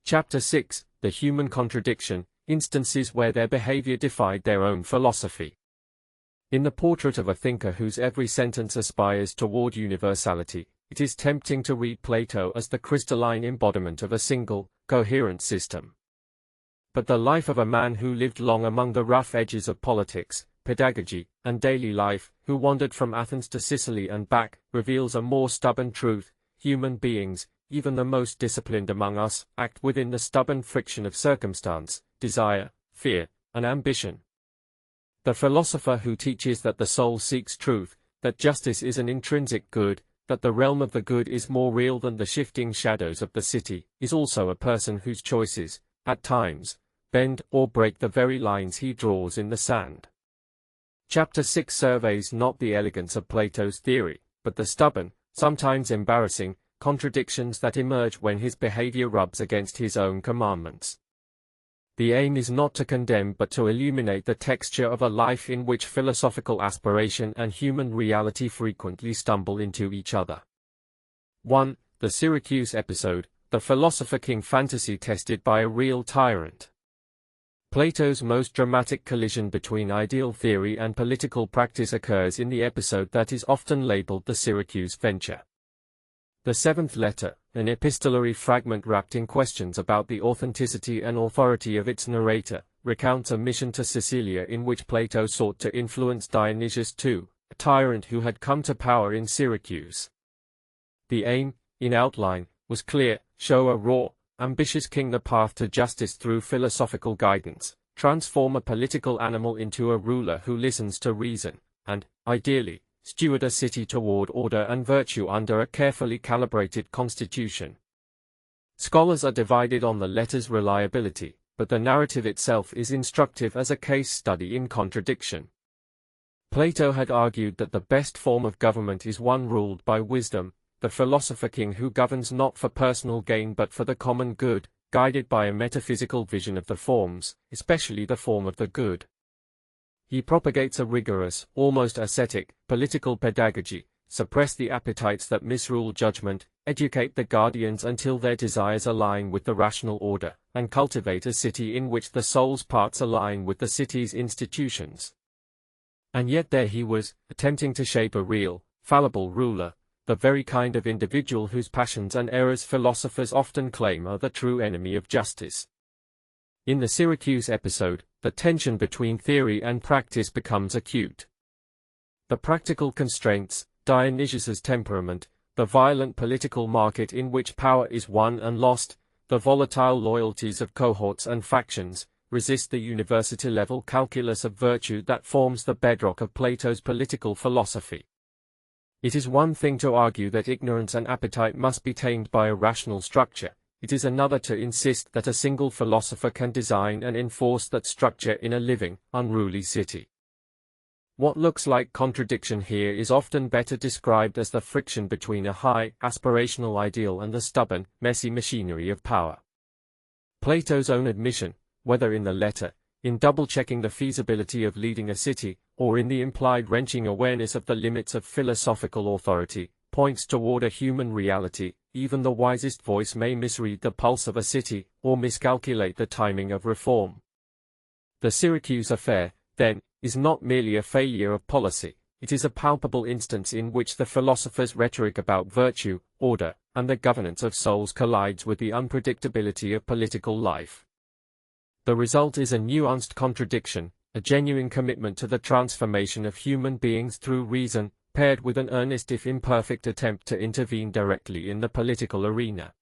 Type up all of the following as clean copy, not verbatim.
Chapter 6, The Human Contradiction, Instances where their behavior defied their own philosophy. In the portrait of a thinker whose every sentence aspires toward universality, it is tempting to read Plato as the crystalline embodiment of a single, coherent system. But the life of a man who lived long among the rough edges of politics, pedagogy, and daily life, who wandered from Athens to Sicily and back, reveals a more stubborn truth: human beings, even the most disciplined among us, act within the stubborn friction of circumstance, desire, fear, and ambition. The philosopher who teaches that the soul seeks truth, that justice is an intrinsic good, that the realm of the good is more real than the shifting shadows of the city, is also a person whose choices, at times, bend or break the very lines he draws in the sand. Chapter 6 surveys not the elegance of Plato's theory, but the stubborn, sometimes embarrassing, contradictions that emerge when his behavior rubs against his own commandments. The aim is not to condemn but to illuminate the texture of a life in which philosophical aspiration and human reality frequently stumble into each other. 1. The Syracuse episode, the philosopher-king fantasy tested by a real tyrant. Plato's most dramatic collision between ideal theory and political practice occurs in the episode that is often labeled the Syracuse venture. The seventh letter, an epistolary fragment wrapped in questions about the authenticity and authority of its narrator, recounts a mission to Sicilia in which Plato sought to influence Dionysius II, a tyrant who had come to power in Syracuse. The aim, in outline, was clear: show a raw, ambitious king the path to justice through philosophical guidance, transform a political animal into a ruler who listens to reason, and, ideally, steward a city toward order and virtue under a carefully calibrated constitution. Scholars are divided on the letter's reliability, but the narrative itself is instructive as a case study in contradiction. Plato had argued that the best form of government is one ruled by wisdom, the philosopher-king who governs not for personal gain but for the common good, guided by a metaphysical vision of the forms, especially the form of the good. He propagates a rigorous, almost ascetic, political pedagogy: suppress the appetites that misrule judgment, educate the guardians until their desires align with the rational order, and cultivate a city in which the soul's parts align with the city's institutions. And yet there he was, attempting to shape a real, fallible ruler, the very kind of individual whose passions and errors philosophers often claim are the true enemy of justice. In the Syracuse episode, the tension between theory and practice becomes acute. The practical constraints, Dionysius's temperament, the violent political market in which power is won and lost, the volatile loyalties of cohorts and factions, resist the university-level calculus of virtue that forms the bedrock of Plato's political philosophy. It is one thing to argue that ignorance and appetite must be tamed by a rational structure. It is another to insist that a single philosopher can design and enforce that structure in a living, unruly city. What looks like contradiction here is often better described as the friction between a high, aspirational ideal and the stubborn, messy machinery of power. Plato's own admission, whether in the letter, in double-checking the feasibility of leading a city, or in the implied wrenching awareness of the limits of philosophical authority, points toward a human reality. Even the wisest voice may misread the pulse of a city, or miscalculate the timing of reform. The Syracuse affair, then, is not merely a failure of policy, it is a palpable instance in which the philosopher's rhetoric about virtue, order, and the governance of souls collides with the unpredictability of political life. The result is a nuanced contradiction, a genuine commitment to the transformation of human beings through reason, paired with an earnest if imperfect attempt to intervene directly in the political arena.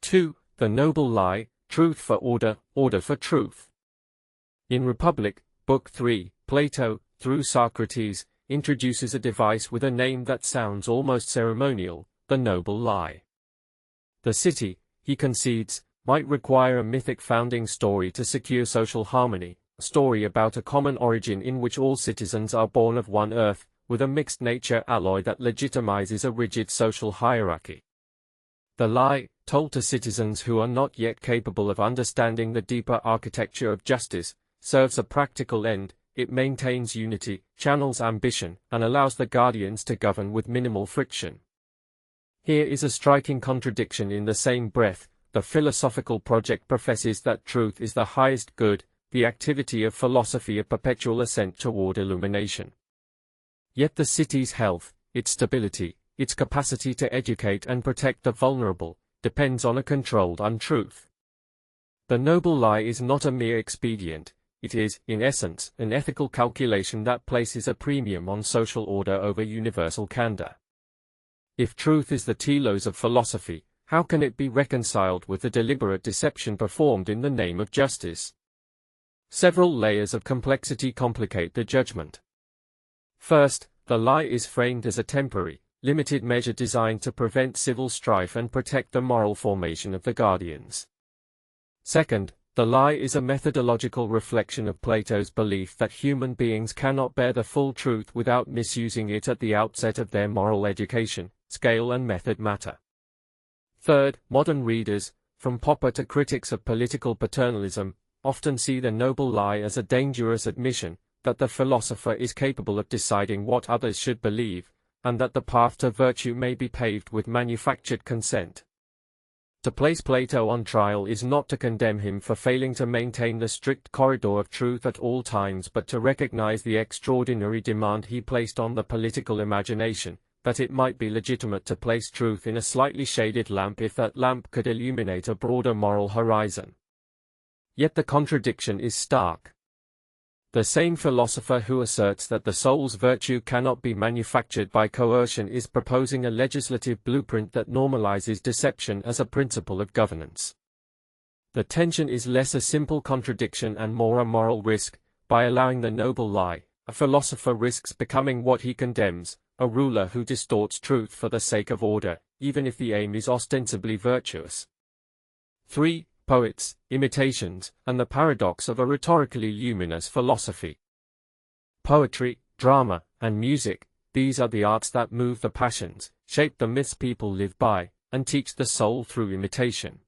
2. The noble lie: truth for order, order for truth. In Republic, Book 3, Plato, through Socrates, introduces a device with a name that sounds almost ceremonial: the noble lie. The city, he concedes, might require a mythic founding story to secure social harmony, a story about a common origin in which all citizens are born of one earth, with a mixed nature alloy that legitimizes a rigid social hierarchy. The lie, told to citizens who are not yet capable of understanding the deeper architecture of justice, serves a practical end: it maintains unity, channels ambition, and allows the guardians to govern with minimal friction. Here is a striking contradiction in the same breath: the philosophical project professes that truth is the highest good, the activity of philosophy a perpetual ascent toward illumination. Yet the city's health, its stability, its capacity to educate and protect the vulnerable, depends on a controlled untruth. The noble lie is not a mere expedient, it is, in essence, an ethical calculation that places a premium on social order over universal candor. If truth is the telos of philosophy, how can it be reconciled with the deliberate deception performed in the name of justice? Several layers of complexity complicate the judgment. First, the lie is framed as a temporary, limited measure designed to prevent civil strife and protect the moral formation of the guardians. Second, the lie is a methodological reflection of Plato's belief that human beings cannot bear the full truth without misusing it at the outset of their moral education, scale and method matter. Third, modern readers, from Popper to critics of political paternalism, often see the noble lie as a dangerous admission that the philosopher is capable of deciding what others should believe, and that the path to virtue may be paved with manufactured consent. To place Plato on trial is not to condemn him for failing to maintain the strict corridor of truth at all times, but to recognize the extraordinary demand he placed on the political imagination, that it might be legitimate to place truth in a slightly shaded lamp if that lamp could illuminate a broader moral horizon. Yet the contradiction is stark. The same philosopher who asserts that the soul's virtue cannot be manufactured by coercion is proposing a legislative blueprint that normalizes deception as a principle of governance. The tension is less a simple contradiction and more a moral risk. By allowing the noble lie, a philosopher risks becoming what he condemns, a ruler who distorts truth for the sake of order, even if the aim is ostensibly virtuous. 3. Poets, imitations, and the paradox of a rhetorically luminous philosophy. Poetry, drama, and music, these are the arts that move the passions, shape the myths people live by, and teach the soul through imitation.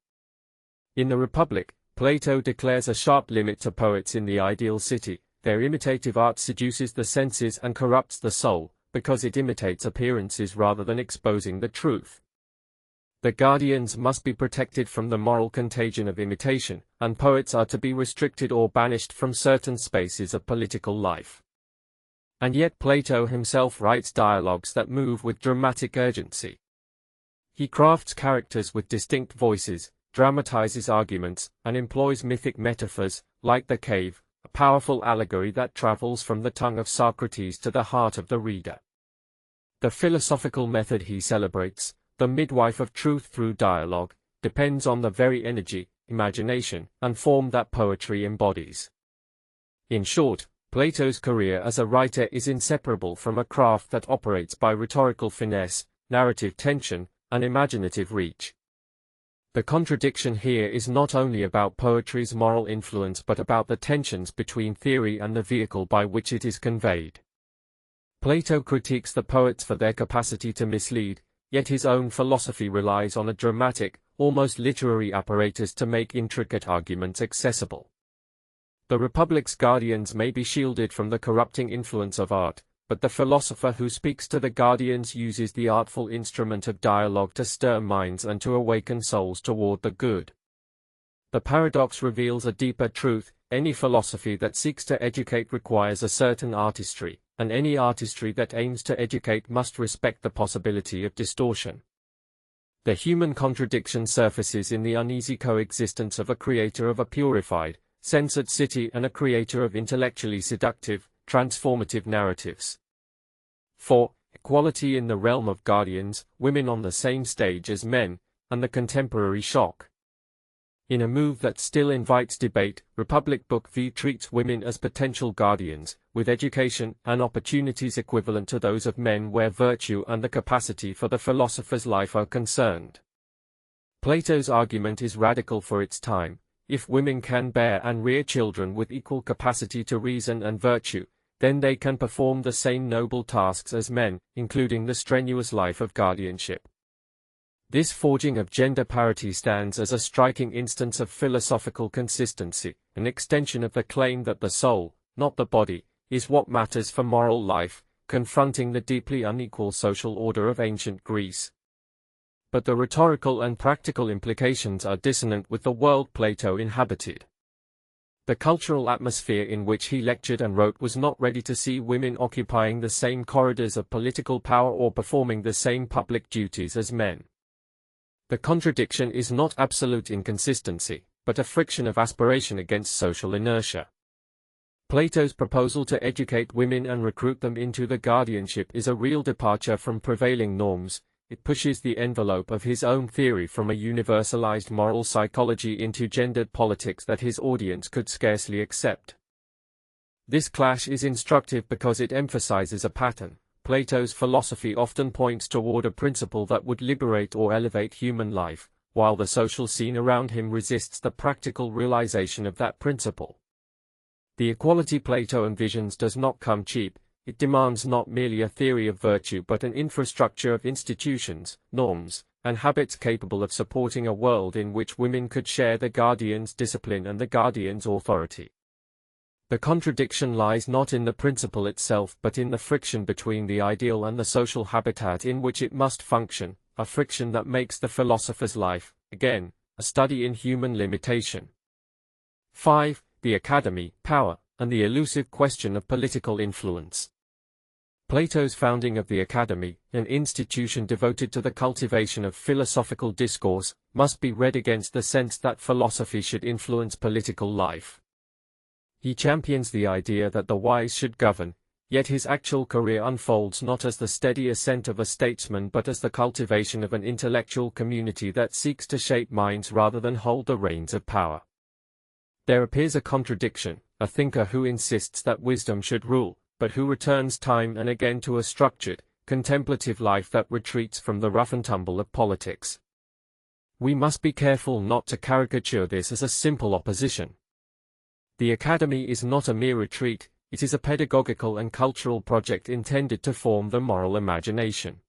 In the Republic, Plato declares a sharp limit to poets in the ideal city. Their imitative art seduces the senses and corrupts the soul, because it imitates appearances rather than exposing the truth. The guardians must be protected from the moral contagion of imitation, and poets are to be restricted or banished from certain spaces of political life. And yet Plato himself writes dialogues that move with dramatic urgency. He crafts characters with distinct voices, dramatizes arguments, and employs mythic metaphors, like the cave, a powerful allegory that travels from the tongue of Socrates to the heart of the reader. The philosophical method he celebrates, the midwife of truth through dialogue, depends on the very energy, imagination, and form that poetry embodies. In short, Plato's career as a writer is inseparable from a craft that operates by rhetorical finesse, narrative tension, and imaginative reach. The contradiction here is not only about poetry's moral influence but about the tensions between theory and the vehicle by which it is conveyed. Plato critiques the poets for their capacity to mislead, yet his own philosophy relies on a dramatic, almost literary apparatus to make intricate arguments accessible. The Republic's guardians may be shielded from the corrupting influence of art, but the philosopher who speaks to the guardians uses the artful instrument of dialogue to stir minds and to awaken souls toward the good. The paradox reveals a deeper truth: any philosophy that seeks to educate requires a certain artistry, and any artistry that aims to educate must respect the possibility of distortion. The human contradiction surfaces in the uneasy coexistence of a creator of a purified, censored city and a creator of intellectually seductive, transformative narratives. 4. Equality in the realm of guardians, women on the same stage as men, and the contemporary shock. In a move that still invites debate, Republic Book V treats women as potential guardians, with education and opportunities equivalent to those of men where virtue and the capacity for the philosopher's life are concerned. Plato's argument is radical for its time: if women can bear and rear children with equal capacity to reason and virtue, then they can perform the same noble tasks as men, including the strenuous life of guardianship. This forging of gender parity stands as a striking instance of philosophical consistency, an extension of the claim that the soul, not the body, is what matters for moral life, confronting the deeply unequal social order of ancient Greece. but the rhetorical and practical implications are dissonant with the world Plato inhabited. The cultural atmosphere in which he lectured and wrote was not ready to see women occupying the same corridors of political power or performing the same public duties as men. The contradiction is not absolute inconsistency, but a friction of aspiration against social inertia. Plato's proposal to educate women and recruit them into the guardianship is a real departure from prevailing norms. It pushes the envelope of his own theory from a universalized moral psychology into gendered politics that his audience could scarcely accept. This clash is instructive because it emphasizes a pattern. Plato's philosophy often points toward a principle that would liberate or elevate human life, while the social scene around him resists the practical realization of that principle. The equality Plato envisions does not come cheap. It demands not merely a theory of virtue but an infrastructure of institutions, norms, and habits capable of supporting a world in which women could share the guardian's discipline and the guardian's authority. The contradiction lies not in the principle itself but in the friction between the ideal and the social habitat in which it must function, a friction that makes the philosopher's life, again, a study in human limitation. 5. The Academy, power, and the elusive question of political influence. Plato's founding of the Academy, an institution devoted to the cultivation of philosophical discourse, must be read against the sense that philosophy should influence political life. He champions the idea that the wise should govern, yet his actual career unfolds not as the steady ascent of a statesman but as the cultivation of an intellectual community that seeks to shape minds rather than hold the reins of power. There appears a contradiction, a thinker who insists that wisdom should rule, but who returns time and again to a structured, contemplative life that retreats from the rough and tumble of politics. We must be careful not to caricature this as a simple opposition. The Academy is not a mere retreat, it is a pedagogical and cultural project intended to form the moral imagination.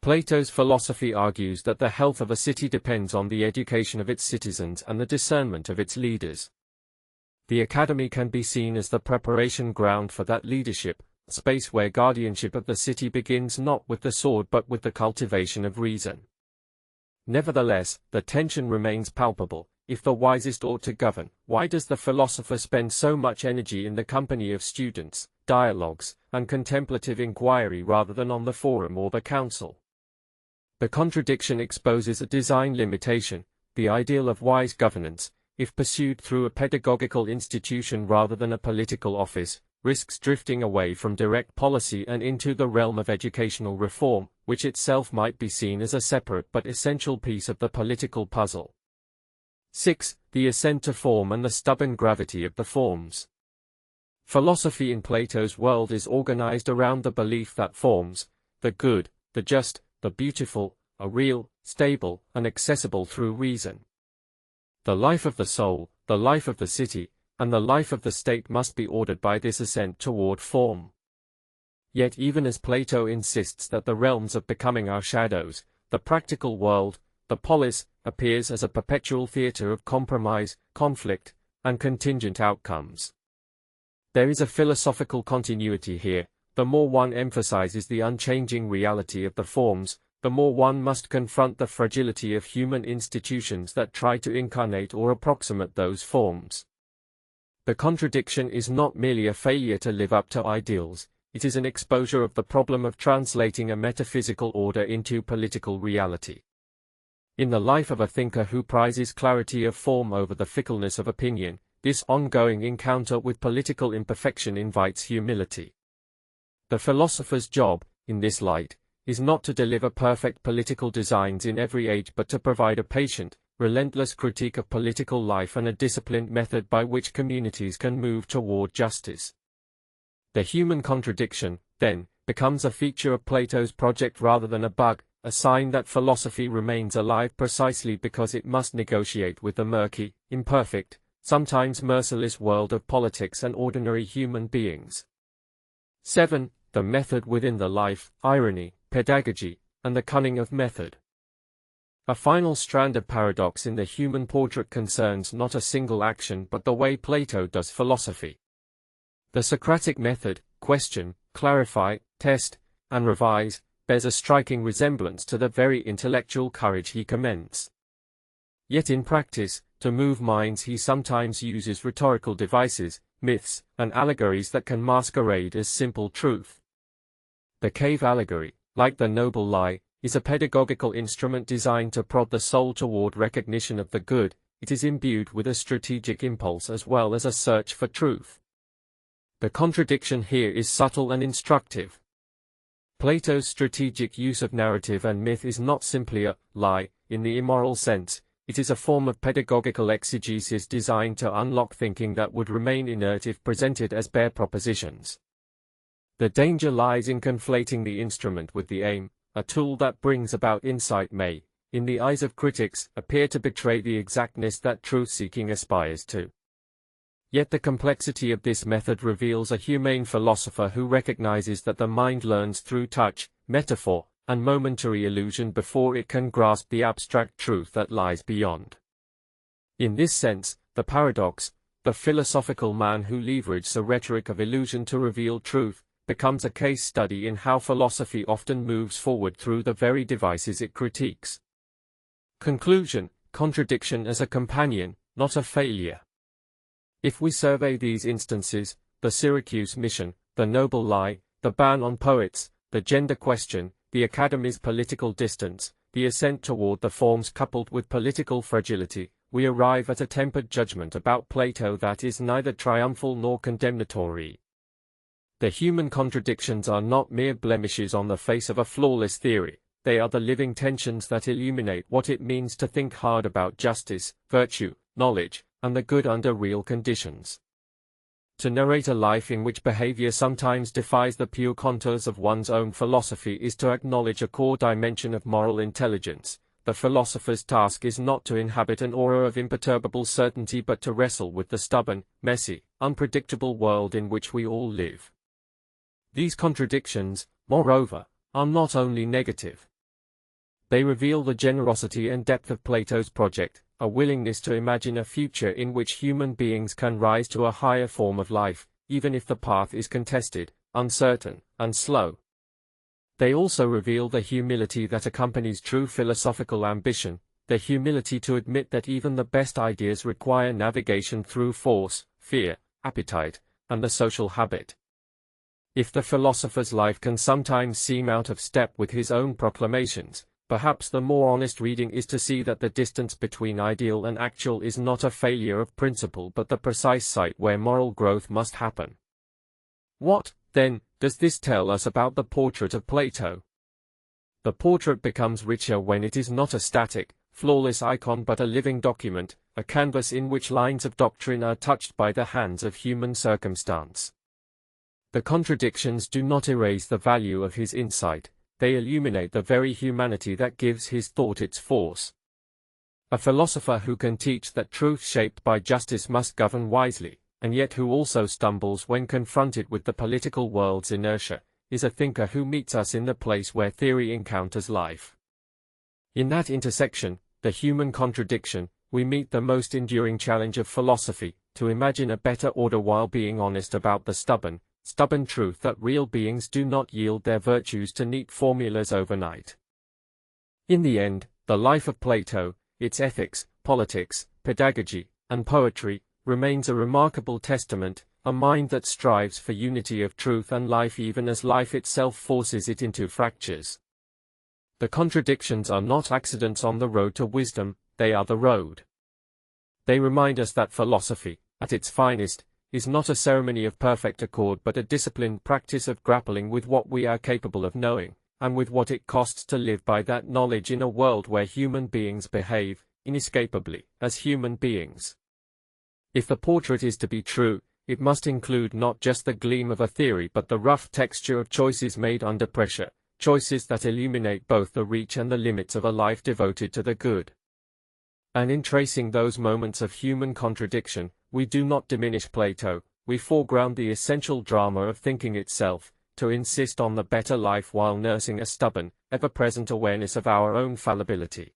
Plato's philosophy argues that the health of a city depends on the education of its citizens and the discernment of its leaders. The Academy can be seen as the preparation ground for that leadership, a space where guardianship of the city begins not with the sword but with the cultivation of reason. Nevertheless, the tension remains palpable. If the wisest ought to govern, why does the philosopher spend so much energy in the company of students, dialogues, and contemplative inquiry rather than on the forum or the council? The contradiction exposes a design limitation. The ideal of wise governance, if pursued through a pedagogical institution rather than a political office, risks drifting away from direct policy and into the realm of educational reform, which itself might be seen as a separate but essential piece of the political puzzle. 6. The ascent to form and the stubborn gravity of the forms. Philosophy in Plato's world is organized around the belief that forms, the good, the just, the beautiful, are real, stable, and accessible through reason. The life of the soul, the life of the city, and the life of the state must be ordered by this ascent toward form. Yet even as Plato insists that the realms of becoming are shadows, the practical world, the polis, appears as a perpetual theater of compromise, conflict, and contingent outcomes. There is a philosophical continuity here. The more one emphasizes the unchanging reality of the forms, the more one must confront the fragility of human institutions that try to incarnate or approximate those forms. The contradiction is not merely a failure to live up to ideals, it is an exposure of the problem of translating a metaphysical order into political reality. In the life of a thinker who prizes clarity of form over the fickleness of opinion, this ongoing encounter with political imperfection invites humility. The philosopher's job, in this light, is not to deliver perfect political designs in every age but to provide a patient, relentless critique of political life and a disciplined method by which communities can move toward justice. The human contradiction, then, becomes a feature of Plato's project rather than a bug, a sign that philosophy remains alive precisely because it must negotiate with the murky, imperfect, sometimes merciless world of politics and ordinary human beings. 7. The method within the life, irony, pedagogy, and the cunning of method. A final strand of paradox in the human portrait concerns not a single action but the way Plato does philosophy. The Socratic method, question, clarify, test, and revise, bears a striking resemblance to the very intellectual courage he commends. Yet in practice, to move minds he sometimes uses rhetorical devices, myths, and allegories that can masquerade as simple truth. The cave allegory, like the noble lie, is a pedagogical instrument designed to prod the soul toward recognition of the good. It is imbued with a strategic impulse as well as a search for truth. The contradiction here is subtle and instructive. Plato's strategic use of narrative and myth is not simply a lie, in the immoral sense. It is a form of pedagogical exegesis designed to unlock thinking that would remain inert if presented as bare propositions. The danger lies in conflating the instrument with the aim. A tool that brings about insight may, in the eyes of critics, appear to betray the exactness that truth-seeking aspires to. Yet the complexity of this method reveals a humane philosopher who recognizes that the mind learns through touch, metaphor, and momentary illusion before it can grasp the abstract truth that lies beyond. In this sense, the paradox, the philosophical man who leverages the rhetoric of illusion to reveal truth, becomes a case study in how philosophy often moves forward through the very devices it critiques. Conclusion: contradiction as a companion, not a failure. If we survey these instances, the Syracuse mission, the noble lie, the ban on poets, the gender question, the academy's political distance, the ascent toward the forms coupled with political fragility, we arrive at a tempered judgment about Plato that is neither triumphal nor condemnatory. The human contradictions are not mere blemishes on the face of a flawless theory, they are the living tensions that illuminate what it means to think hard about justice, virtue, knowledge, and the good under real conditions. To narrate a life in which behavior sometimes defies the pure contours of one's own philosophy is to acknowledge a core dimension of moral intelligence. The philosopher's task is not to inhabit an aura of imperturbable certainty but to wrestle with the stubborn, messy, unpredictable world in which we all live. These contradictions, moreover, are not only negative. They reveal the generosity and depth of Plato's project, a willingness to imagine a future in which human beings can rise to a higher form of life, even if the path is contested, uncertain, and slow. They also reveal the humility that accompanies true philosophical ambition, the humility to admit that even the best ideas require navigation through force, fear, appetite, and the social habit. If the philosopher's life can sometimes seem out of step with his own proclamations, perhaps the more honest reading is to see that the distance between ideal and actual is not a failure of principle but the precise site where moral growth must happen. What, then, does this tell us about the portrait of Plato? The portrait becomes richer when it is not a static, flawless icon but a living document, a canvas in which lines of doctrine are touched by the hands of human circumstance. The contradictions do not erase the value of his insight, they illuminate the very humanity that gives his thought its force. A philosopher who can teach that truth shaped by justice must govern wisely, and yet who also stumbles when confronted with the political world's inertia, is a thinker who meets us in the place where theory encounters life. In that intersection, the human contradiction, we meet the most enduring challenge of philosophy, to imagine a better order while being honest about the stubborn truth that real beings do not yield their virtues to neat formulas overnight. In the end, the life of Plato, its ethics, politics, pedagogy, and poetry, remains a remarkable testament, a mind that strives for unity of truth and life even as life itself forces it into fractures. The contradictions are not accidents on the road to wisdom, they are the road. They remind us that philosophy, at its finest, is not a ceremony of perfect accord but a disciplined practice of grappling with what we are capable of knowing, and with what it costs to live by that knowledge in a world where human beings behave, inescapably, as human beings. If the portrait is to be true, it must include not just the gleam of a theory but the rough texture of choices made under pressure, choices that illuminate both the reach and the limits of a life devoted to the good. And in tracing those moments of human contradiction, we do not diminish Plato, we foreground the essential drama of thinking itself, to insist on the better life while nursing a stubborn, ever-present awareness of our own fallibility.